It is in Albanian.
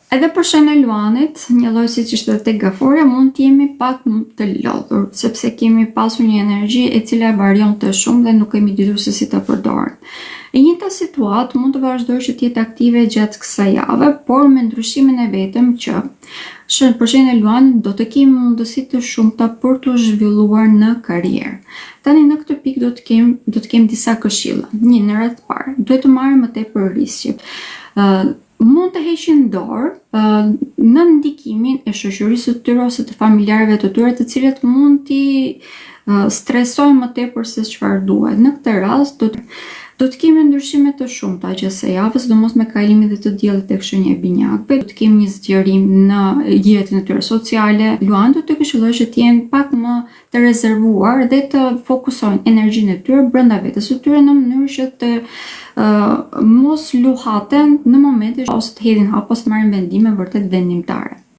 Edhe për shën e luanit, një lloj siç ishte tek Gaforia, mund të jemi pak më të lodhur, sepse kemi pasur një energji e cila varion të shumë dhe nuk kemi ditur se si të përdorim. E njëjta situatë mund të vazhdojë që të jetë aktive gjatë kësaj jave, por me ndryshimin e vetëm që për shën e luanit do të kemi mundësi të shumta për të zhvilluar në karrierë. Tani në këtë pikë do të kemi disa këshilla. Një, në radhë të parë, duhet të marrim më tepër riske. Mund të heqin dorë në ndikimin e shoqërisë të tyre ose të familjarëve të tyre, të cilët mund t'i stresojnë më tepër se çfarë duhet. Në këtë rast do të kemi ndryshime të shumta gjatë së javës, sidomos me kalimin e të diellit tek shenja e binjakëve. Do të kemi një zgjerim në jetën e tyre sociale. Luan do të këshilloj që të jenë pak më të rezervuar dhe të fokusojnë energjinë e tyre brenda vetes së tyre në mënyrë që të mos luhaten në momente ose të hedhin hap ose të marrin vendime vërtet vendimtare.